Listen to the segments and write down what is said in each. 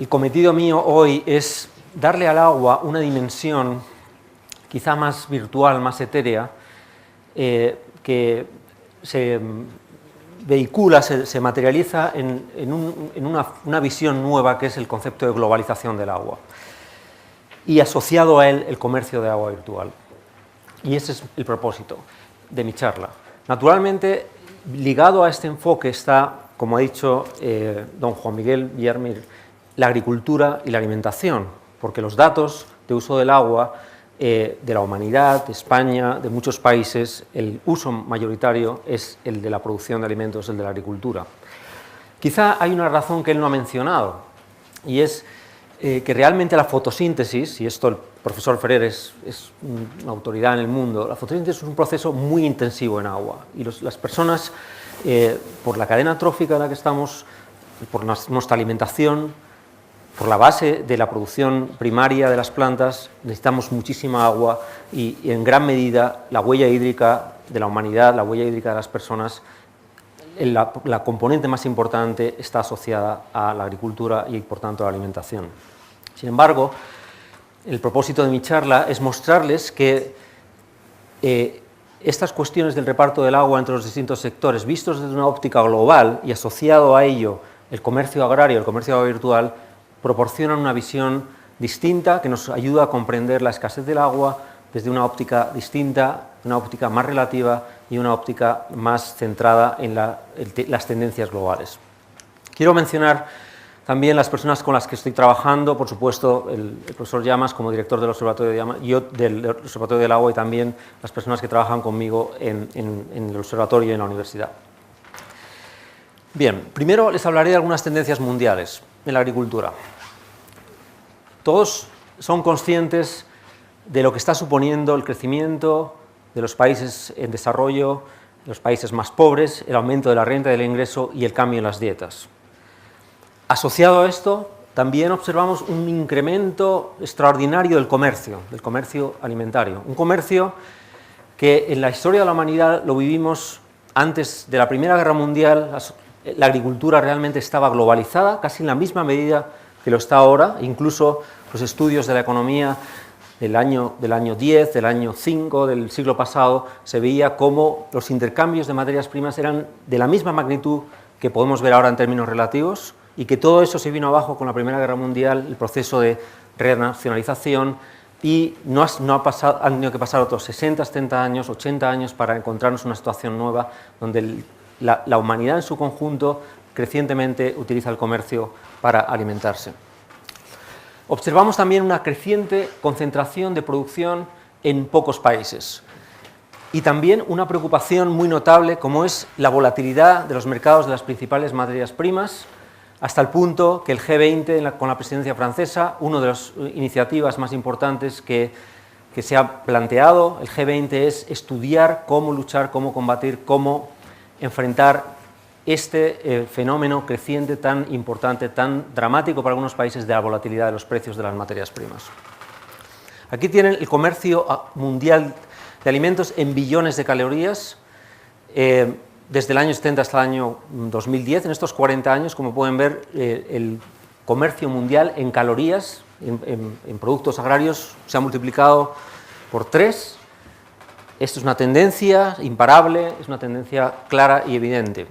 El cometido mío hoy es darle al agua una dimensión quizá más virtual, más etérea, que se vehicula, se materializa en una visión nueva que es el concepto de globalización del agua y asociado a él el comercio de agua virtual. Y ese es el propósito de mi charla. Naturalmente, ligado a este enfoque está, como ha dicho don Juan Miguel Villarmir, la agricultura y la alimentación, porque los datos de uso del agua de la humanidad, de España, de muchos países, el uso mayoritario es el de la producción de alimentos, el de la agricultura. Quizá hay una razón que él no ha mencionado, y es que realmente la fotosíntesis, y esto el profesor Ferrer es una autoridad en el mundo, la fotosíntesis es un proceso muy intensivo en agua, y las personas, por la cadena trófica en la que estamos, por nuestra alimentación, por la base de la producción primaria de las plantas, necesitamos muchísima agua y en gran medida la huella hídrica de la humanidad, la huella hídrica de las personas, la componente más importante está asociada a la agricultura y por tanto a la alimentación. Sin embargo, el propósito de mi charla es mostrarles que estas cuestiones del reparto del agua entre los distintos sectores, vistos desde una óptica global y asociado a ello el comercio agrario, el comercio agua virtual, proporcionan una visión distinta que nos ayuda a comprender la escasez del agua desde una óptica distinta, una óptica más relativa y una óptica más centrada en las tendencias globales. Quiero mencionar también las personas con las que estoy trabajando, por supuesto el profesor Llamas como director del Observatorio de Llamas, yo del Observatorio del Agua, y también las personas que trabajan conmigo en el observatorio y en la universidad. Bien, primero les hablaré de algunas tendencias mundiales en la agricultura. Todos son conscientes de lo que está suponiendo el crecimiento de los países en desarrollo, los países más pobres, el aumento de la renta y del ingreso y el cambio en las dietas. Asociado a esto, también observamos un incremento extraordinario del comercio alimentario. Un comercio que en la historia de la humanidad lo vivimos antes de la Primera Guerra Mundial. La agricultura realmente estaba globalizada, casi en la misma medida que lo está ahora. Incluso los estudios de la economía del año 10, del año 5 del siglo pasado, se veía cómo los intercambios de materias primas eran de la misma magnitud que podemos ver ahora en términos relativos, y que todo eso se vino abajo con la Primera Guerra Mundial, el proceso de renacionalización, y han tenido que pasar otros 60, 70 años, 80 años para encontrarnos una situación nueva donde la humanidad en su conjunto crecientemente utiliza el comercio para alimentarse. Observamos también una creciente concentración de producción en pocos países y también una preocupación muy notable como es la volatilidad de los mercados de las principales materias primas, hasta el punto que el G20, con la presidencia francesa, una de las iniciativas más importantes que se ha planteado, el G20, es estudiar cómo luchar, cómo combatir, cómo enfrentar este fenómeno creciente tan importante, tan dramático para algunos países, de la volatilidad de los precios de las materias primas. Aquí tienen el comercio mundial de alimentos en billones de calorías, desde el año 70 hasta el año 2010, en estos 40 años, como pueden ver, el comercio mundial en calorías, en productos agrarios, se ha multiplicado por 3. Esto es una tendencia imparable, es una tendencia clara y evidente.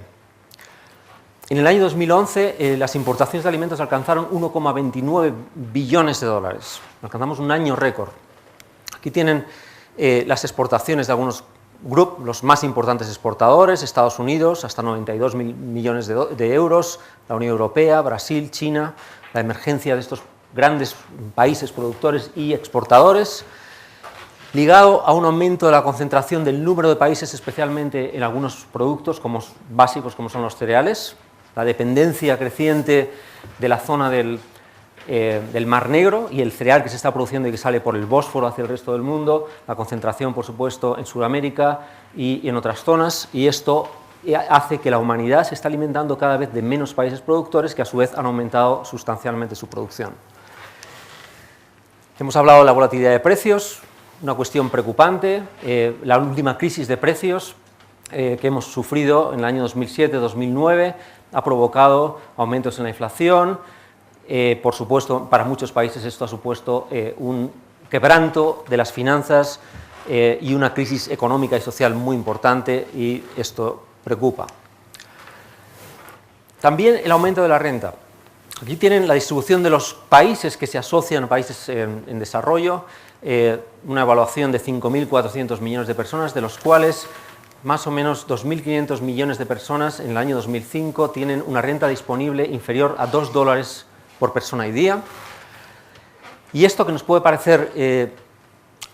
En el año 2011, las importaciones de alimentos alcanzaron 1,29 billones de dólares. Alcanzamos un año récord. Aquí tienen las exportaciones de algunos grupos, los más importantes exportadores: Estados Unidos, hasta 92 millones de euros, la Unión Europea, Brasil, China, la emergencia de estos grandes países productores y exportadores, ligado a un aumento de la concentración del número de países, especialmente en algunos productos básicos como son los cereales, la dependencia creciente de la zona del Mar Negro y el cereal que se está produciendo y que sale por el Bósforo hacia el resto del mundo, la concentración, por supuesto, en Sudamérica y en otras zonas, y esto hace que la humanidad se esté alimentando cada vez de menos países productores, que a su vez han aumentado sustancialmente su producción. Hemos hablado de la volatilidad de precios, una cuestión preocupante. La última crisis de precios que hemos sufrido en el año 2007-2009 ha provocado aumentos en la inflación, Por supuesto, para muchos países esto ha supuesto un quebranto de las finanzas y una crisis económica y social muy importante, y esto preocupa. También el aumento de la renta. Aquí tienen la distribución de los países que se asocian a países en desarrollo, una evaluación de 5.400 millones de personas, de los cuales más o menos 2.500 millones de personas en el año 2005 tienen una renta disponible inferior a $2 por persona y día. Y esto, que nos puede parecer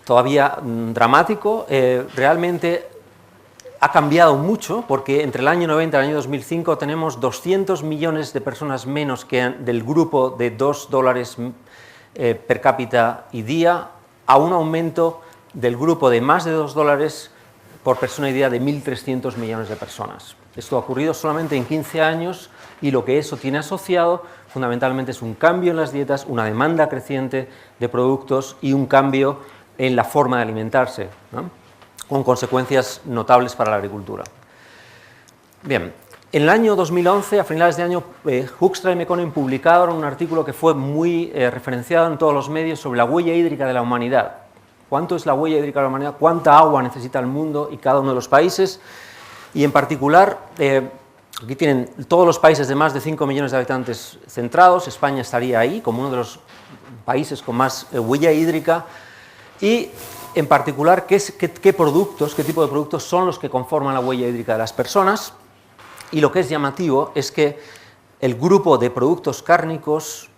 todavía dramático, realmente ha cambiado mucho, porque entre el año 90 y el año 2005 tenemos 200 millones de personas menos que del grupo de $2 per cápita y día, a un aumento del grupo de más de $2 por persona y día de 1.300 millones de personas. Esto ha ocurrido solamente en 15 años, y lo que eso tiene asociado fundamentalmente es un cambio en las dietas, una demanda creciente de productos y un cambio en la forma de alimentarse, ¿no?, con consecuencias notables para la agricultura. Bien, en el año 2011, a finales de año, Hoekstra y Mekonnen publicaron un artículo que fue muy referenciado en todos los medios sobre la huella hídrica de la humanidad. ¿Cuánto es la huella hídrica de la humanidad? ¿Cuánta agua necesita el mundo y cada uno de los países? Y en particular, aquí tienen todos los países de más de 5 millones de habitantes centrados. España estaría ahí como uno de los países con más huella hídrica. Y en particular, qué productos, qué tipo de productos son los que conforman la huella hídrica de las personas. Y lo que es llamativo es que el grupo de productos cárnicos,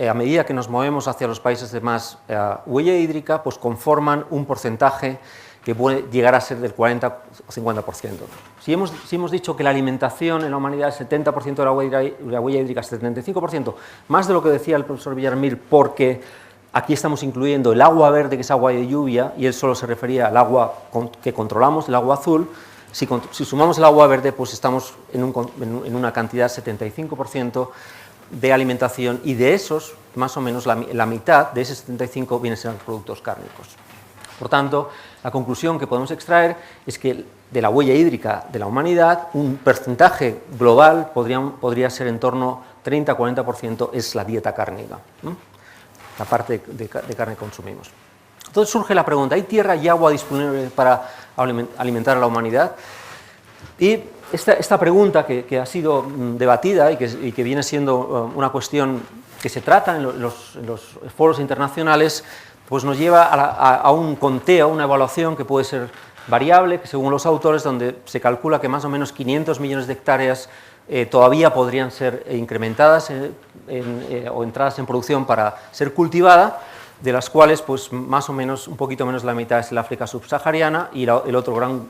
a medida que nos movemos hacia los países de más huella hídrica, pues conforman un porcentaje que puede llegar a ser del 40 o 50%. Si hemos dicho que la alimentación en la humanidad es 70% de la huella hídrica, es 75%, más de lo que decía el profesor Villarmir, porque aquí estamos incluyendo el agua verde, que es agua de lluvia, y él solo se refería al agua que controlamos, el agua azul. Si sumamos el agua verde, pues estamos en una cantidad 75% de alimentación, y de esos, más o menos la mitad de ese 75 vienen a ser productos cárnicos. Por tanto, la conclusión que podemos extraer es que de la huella hídrica de la humanidad, un porcentaje global podría ser en torno 30-40% es la dieta cárnica, ¿no?, la parte de carne que consumimos. Entonces surge la pregunta: ¿hay tierra y agua disponible para alimentar a la humanidad? Y esta pregunta, que ha sido debatida y que viene siendo una cuestión que se trata en los foros internacionales, pues nos lleva a un conteo, una evaluación que puede ser variable, que según los autores, donde se calcula que más o menos 500 millones de hectáreas todavía podrían ser incrementadas o entradas en producción para ser cultivada, de las cuales pues más o menos, un poquito menos de la mitad es el África subsahariana, y el otro gran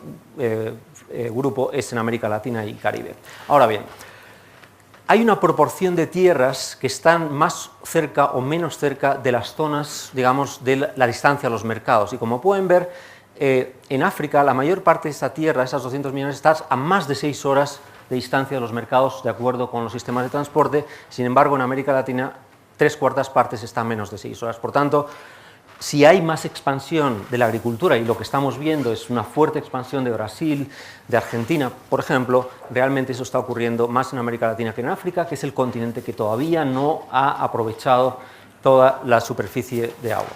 grupo es en América Latina y Caribe. Ahora bien, hay una proporción de tierras que están más cerca o menos cerca de las zonas, digamos, de la distancia a los mercados, y como pueden ver, en África la mayor parte de esta tierra, esas 200 millones, está a más de 6 horas de distancia de los mercados, de acuerdo con los sistemas de transporte. Sin embargo, en América Latina, 3/4 partes están a menos de 6 horas. Por tanto, si hay más expansión de la agricultura, y lo que estamos viendo es una fuerte expansión de Brasil, de Argentina, por ejemplo, realmente eso está ocurriendo más en América Latina que en África, que es el continente que todavía no ha aprovechado toda la superficie de agua.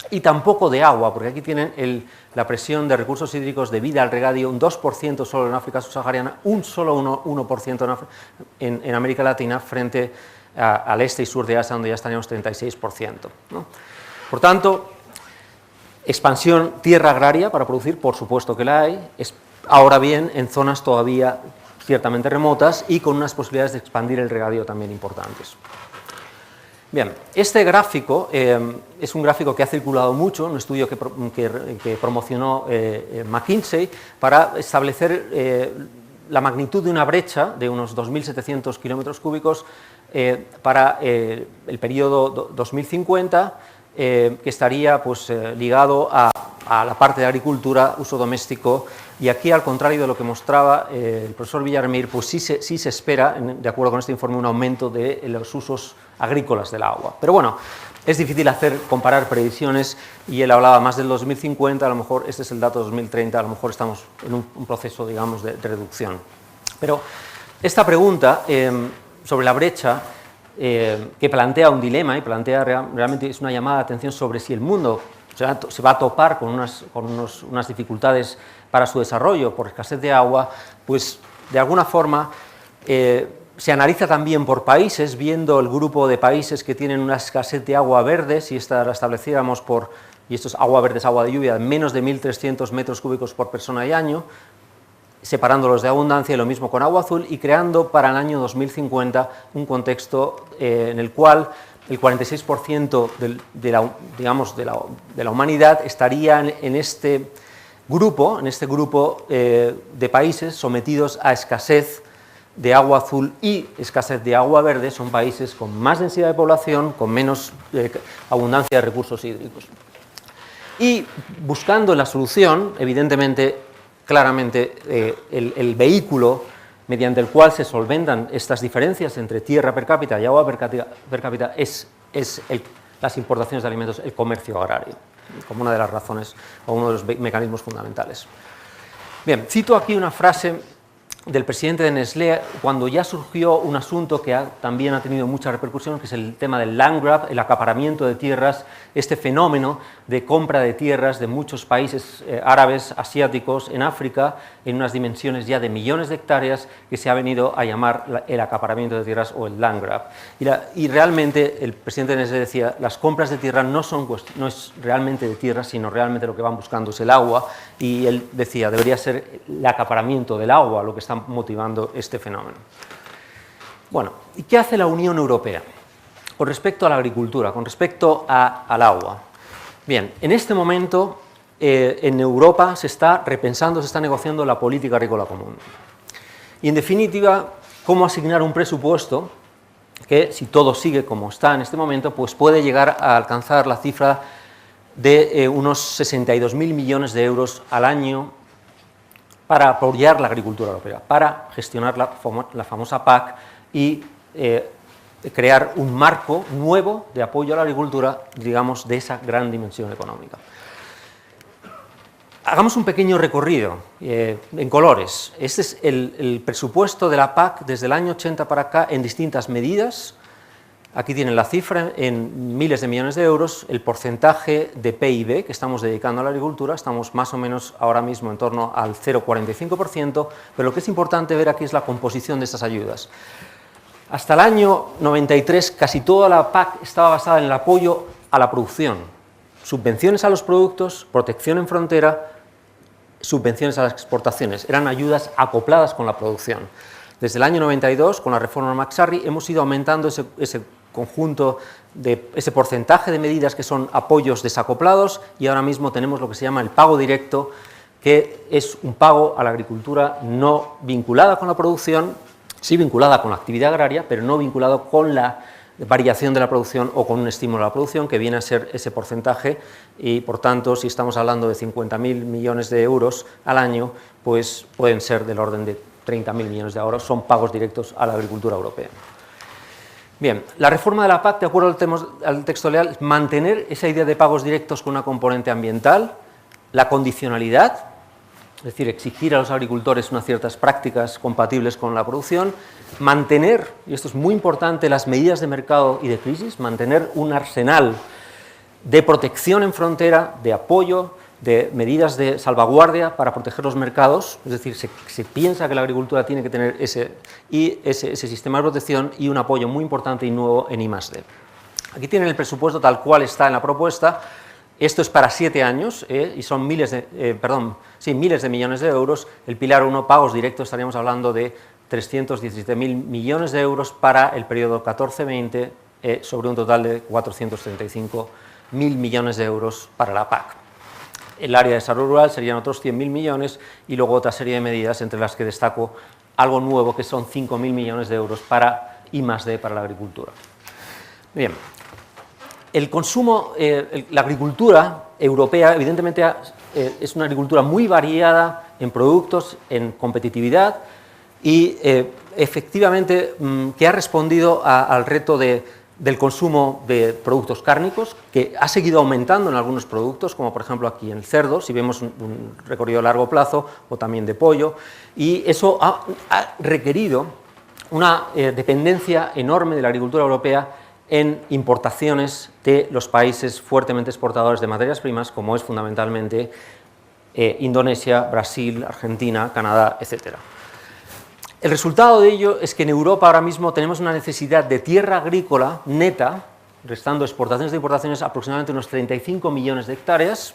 Y tampoco de agua, porque aquí tienen la presión de recursos hídricos debida al regadío, un 2% solo en África subsahariana, un solo 1% en América Latina, frente al este y sur de Asia, donde ya estaríamos 36%, ¿no? Por tanto, expansión, tierra agraria para producir, por supuesto que la hay, ahora bien en zonas todavía ciertamente remotas y con unas posibilidades de expandir el regadío también importantes. Bien, este gráfico es un gráfico que ha circulado mucho, un estudio que promocionó McKinsey para establecer la magnitud de una brecha de unos 2.700 kilómetros cúbicos para el periodo 2050, que estaría pues, ligado a la parte de agricultura, uso doméstico, y aquí, al contrario de lo que mostraba el profesor Villarmir, pues sí se espera, de acuerdo con este informe, un aumento de los usos agrícolas del agua. Pero bueno, es difícil comparar previsiones, y él hablaba más del 2050, a lo mejor este es el dato 2030, a lo mejor estamos en un proceso, digamos, de reducción. Pero esta pregunta sobre la brecha que plantea un dilema y plantea realmente es una llamada de atención sobre si el mundo se va a topar con unas dificultades para su desarrollo por escasez de agua, pues de alguna forma se analiza también por países, viendo el grupo de países que tienen una escasez de agua verde, si esta la estableciéramos y esto es agua verde, es agua de lluvia, menos de 1.300 metros cúbicos por persona y año, separándolos de abundancia, y lo mismo con agua azul, y creando para el año 2050 un contexto en el cual el 46% de la humanidad estaría en este grupo de países sometidos a escasez de agua azul y escasez de agua verde. Son países con más densidad de población, con menos abundancia de recursos hídricos. Y buscando la solución, evidentemente, claramente, el vehículo mediante el cual se solventan estas diferencias entre tierra per cápita y agua per cápita es las importaciones de alimentos, el comercio agrario, como una de las razones o uno de los mecanismos fundamentales. Bien, cito aquí una frase del presidente de Nestlé cuando ya surgió un asunto que también ha tenido mucha repercusión, que es el tema del land grab, el acaparamiento de tierras, este fenómeno de compra de tierras de muchos países árabes, asiáticos, en África, en unas dimensiones ya de millones de hectáreas, que se ha venido a llamar el acaparamiento de tierras o el land grab. Y realmente el presidente de Nestlé decía, las compras de tierra no es realmente de tierra, sino realmente lo que van buscando es el agua, y él decía, debería ser el acaparamiento del agua lo que está motivando este fenómeno. Bueno, ¿y qué hace la Unión Europea con respecto a la agricultura, con respecto al agua? Bien, en este momento en Europa se está repensando, se está negociando la política agrícola común. Y en definitiva, cómo asignar un presupuesto que, si todo sigue como está en este momento, pues puede llegar a alcanzar la cifra de unos 62.000 millones de euros al año para apoyar la agricultura europea, para gestionar la famosa PAC y crear un marco nuevo de apoyo a la agricultura, digamos, de esa gran dimensión económica. Hagamos un pequeño recorrido en colores. Este es el presupuesto de la PAC desde el año 80 para acá en distintas medidas. Aquí tienen la cifra en miles de millones de euros, el porcentaje de PIB que estamos dedicando a la agricultura, estamos más o menos ahora mismo en torno al 0,45%, pero lo que es importante ver aquí es la composición de estas ayudas. Hasta el año 93 casi toda la PAC estaba basada en el apoyo a la producción, subvenciones a los productos, protección en frontera, subvenciones a las exportaciones, eran ayudas acopladas con la producción. Desde el año 92, con la reforma McSharry, hemos ido aumentando ese conjunto, ese porcentaje de medidas que son apoyos desacoplados, y ahora mismo tenemos lo que se llama el pago directo, que es un pago a la agricultura no vinculada con la producción, sí vinculada con la actividad agraria, pero no vinculado con la variación de la producción o con un estímulo a la producción, que viene a ser ese porcentaje, y por tanto, si estamos hablando de 50.000 millones de euros al año, pues pueden ser del orden de 30.000 millones de euros, son pagos directos a la agricultura europea. Bien, la reforma de la PAC, de acuerdo al texto legal, es mantener esa idea de pagos directos con una componente ambiental, la condicionalidad, es decir, exigir a los agricultores unas ciertas prácticas compatibles con la producción, mantener, y esto es muy importante, las medidas de mercado y de crisis, mantener un arsenal de protección en frontera, de apoyo, de medidas de salvaguardia para proteger los mercados, es decir, se piensa que la agricultura tiene que tener ese sistema de protección y un apoyo muy importante y nuevo en I+D. Aquí tienen el presupuesto tal cual está en la propuesta. Esto es para 7 años y son miles de millones de euros. El pilar 1, pagos directos, estaríamos hablando de 317.000 millones de euros para el periodo 14-20, sobre un total de 435.000 millones de euros para la PAC. El área de desarrollo rural serían otros 100.000 millones y luego otra serie de medidas, entre las que destaco algo nuevo, que son 5.000 millones de euros para I+D, para la agricultura. Bien, el consumo, la agricultura europea, evidentemente, es una agricultura muy variada en productos, en competitividad y efectivamente que ha respondido al reto del consumo de productos cárnicos, que ha seguido aumentando en algunos productos, como por ejemplo aquí en el cerdo, si vemos un recorrido a largo plazo, o también de pollo, y eso ha requerido una dependencia enorme de la agricultura europea en importaciones de los países fuertemente exportadores de materias primas, como es fundamentalmente Indonesia, Brasil, Argentina, Canadá, etc. El resultado de ello es que en Europa ahora mismo tenemos una necesidad de tierra agrícola neta, restando exportaciones e importaciones, aproximadamente unos 35 millones de hectáreas,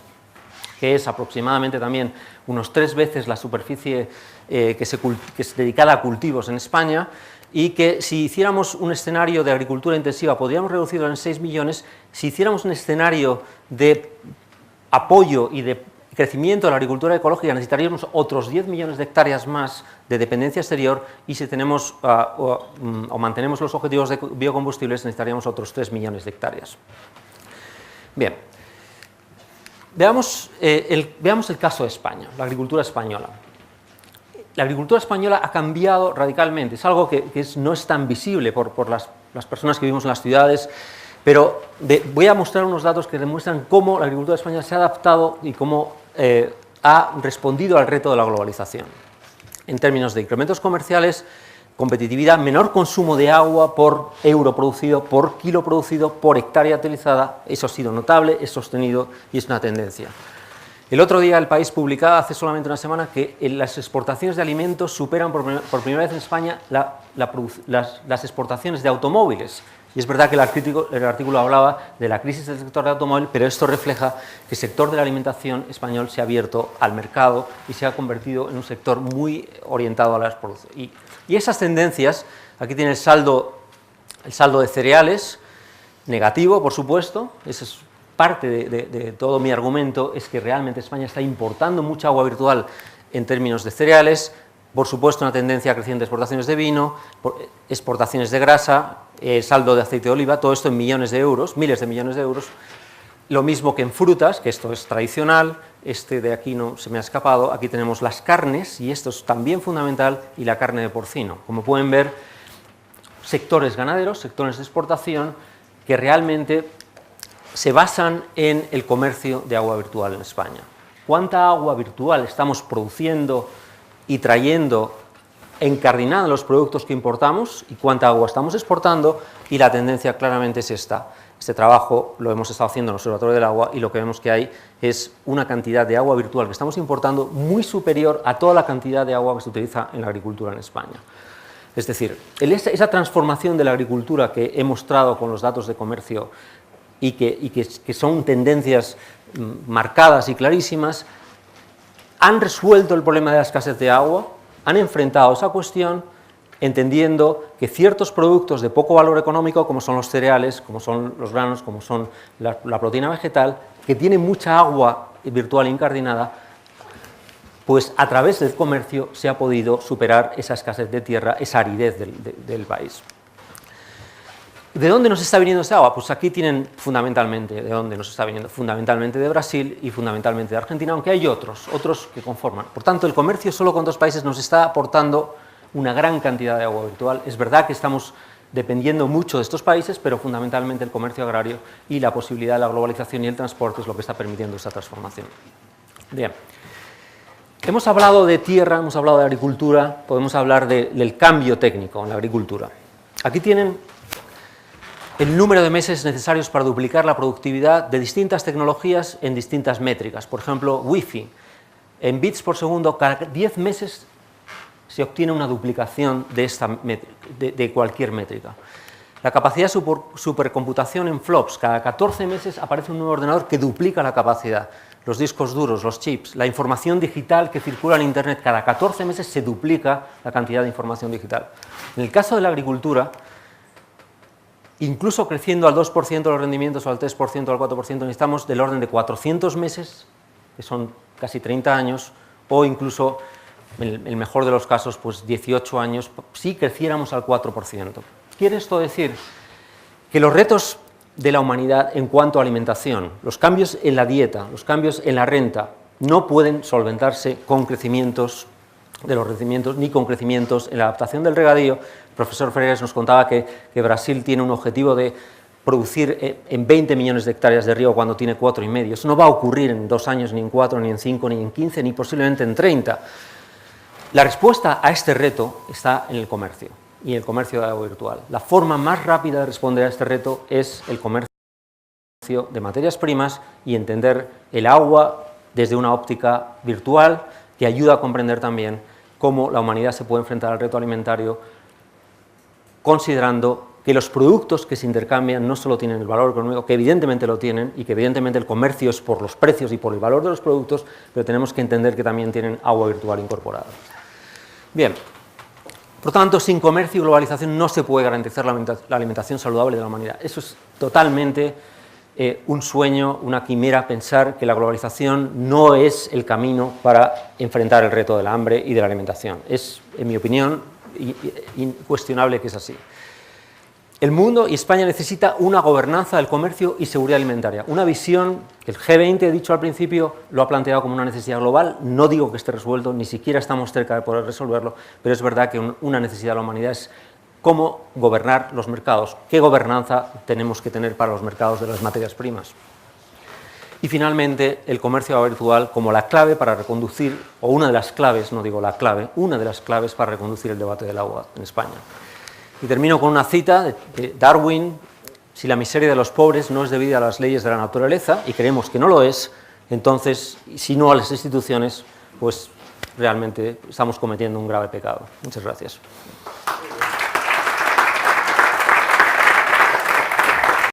que es aproximadamente también unos 3 veces la superficie que es dedicada a cultivos en España, y que si hiciéramos un escenario de agricultura intensiva podríamos reducirlo en 6 millones, si hiciéramos un escenario de apoyo y de crecimiento de la agricultura ecológica necesitaríamos otros 10 millones de hectáreas más de dependencia exterior, y si tenemos o mantenemos los objetivos de biocombustibles necesitaríamos otros 3 millones de hectáreas. Bien, veamos el caso de España, la agricultura española. La agricultura española ha cambiado radicalmente, es algo que no es tan visible por las personas que vivimos en las ciudades, pero voy a mostrar unos datos que demuestran cómo la agricultura española se ha adaptado y cómo ha respondido al reto de la globalización. En términos de incrementos comerciales, competitividad, menor consumo de agua por euro producido, por kilo producido, por hectárea utilizada, eso ha sido notable, es sostenido y es una tendencia. El otro día El País publicaba hace solamente una semana que las exportaciones de alimentos superan por primera vez en España las exportaciones de automóviles. Y es verdad que el artículo hablaba de la crisis del sector del automóvil, pero esto refleja que el sector de la alimentación español se ha abierto al mercado y se ha convertido en un sector muy orientado a las producciones. Y esas tendencias, aquí tiene el saldo de cereales, negativo, por supuesto, ese es parte de todo mi argumento, es que realmente España está importando mucha agua virtual en términos de cereales, por supuesto una tendencia creciente de exportaciones de vino, exportaciones de grasa, saldo de aceite de oliva, todo esto en millones de euros, miles de millones de euros, lo mismo que en frutas, que esto es tradicional, este de aquí no se me ha escapado, aquí tenemos las carnes, y esto es también fundamental, y la carne de porcino. Como pueden ver, sectores ganaderos, sectores de exportación, que realmente se basan en el comercio de agua virtual en España. ¿Cuánta agua virtual estamos produciendo y trayendo encardinada en los productos que importamos y cuánta agua estamos exportando? Y la tendencia claramente es esta. Este trabajo lo hemos estado haciendo en el Observatorio del Agua y lo que vemos que hay es una cantidad de agua virtual que estamos importando muy superior a toda la cantidad de agua que se utiliza en la agricultura en España. Es decir, esa transformación de la agricultura que he mostrado con los datos de comercio y que son tendencias marcadas y clarísimas, han resuelto el problema de la escasez de agua, han enfrentado esa cuestión entendiendo que ciertos productos de poco valor económico, como son los cereales, como son los granos, como son la proteína vegetal, que tienen mucha agua virtual incardinada, pues a través del comercio se ha podido superar esa escasez de tierra, esa aridez del país. ¿De dónde nos está viniendo esa agua? Pues aquí tienen fundamentalmente de dónde nos está viniendo, fundamentalmente de Brasil y fundamentalmente de Argentina, aunque hay otros que conforman. Por tanto, el comercio solo con 2 países nos está aportando una gran cantidad de agua virtual. Es verdad que estamos dependiendo mucho de estos países, pero fundamentalmente el comercio agrario y la posibilidad de la globalización y el transporte es lo que está permitiendo esta transformación. Bien. Hemos hablado de tierra, hemos hablado de agricultura, podemos hablar del cambio técnico en la agricultura. Aquí tienen el número de meses necesarios para duplicar la productividad de distintas tecnologías en distintas métricas. Por ejemplo, Wi-Fi. En bits por segundo, cada 10 meses se obtiene una duplicación de cualquier métrica. La capacidad de supercomputación en flops, cada 14 meses aparece un nuevo ordenador que duplica la capacidad. Los discos duros, los chips, la información digital que circula en Internet, cada 14 meses se duplica la cantidad de información digital. En el caso de la agricultura, incluso creciendo al 2% los rendimientos o al 3% o al 4%, necesitamos del orden de 400 meses, que son casi 30 años, o incluso, en el mejor de los casos, pues 18 años, si creciéramos al 4%. ¿Quiere esto decir que los retos de la humanidad en cuanto a alimentación, los cambios en la dieta, los cambios en la renta, no pueden solventarse con crecimientos de los rendimientos ni con crecimientos en la adaptación del regadío? El profesor Ferreras nos contaba que Brasil tiene un objetivo de producir en 20 millones de hectáreas de riego cuando tiene 4,5. Eso no va a ocurrir en 2 años, ni en 4, ni en 5, ni en 15, ni posiblemente en 30. La respuesta a este reto está en el comercio. y el comercio de agua virtual. La forma más rápida de responder a este reto es el comercio de materias primas y entender el agua desde una óptica virtual que ayuda a comprender también cómo la humanidad se puede enfrentar al reto alimentario considerando que los productos que se intercambian no solo tienen el valor económico, que evidentemente lo tienen, y que evidentemente el comercio es por los precios y por el valor de los productos, pero tenemos que entender que también tienen agua virtual incorporada. Bien, por tanto, sin comercio y globalización no se puede garantizar la alimentación saludable de la humanidad. Eso es totalmente un sueño, una quimera, pensar que la globalización no es el camino para enfrentar el reto del hambre y de la alimentación. Es, en mi opinión, incuestionable que es así. El mundo y España necesita una gobernanza del comercio y seguridad alimentaria, una visión que el G20, he dicho al principio, lo ha planteado como una necesidad global. No digo que esté resuelto, ni siquiera estamos cerca de poder resolverlo, pero es verdad que una necesidad de la humanidad es cómo gobernar los mercados, qué gobernanza tenemos que tener para los mercados de las materias primas. Y finalmente, el comercio virtual como la clave para reconducir, o una de las claves, no digo la clave, una de las claves para reconducir el debate del agua en España. Y termino con una cita de Darwin: si la miseria de los pobres no es debida a las leyes de la naturaleza, y creemos que no lo es, entonces, si no a las instituciones, pues realmente estamos cometiendo un grave pecado. Muchas gracias.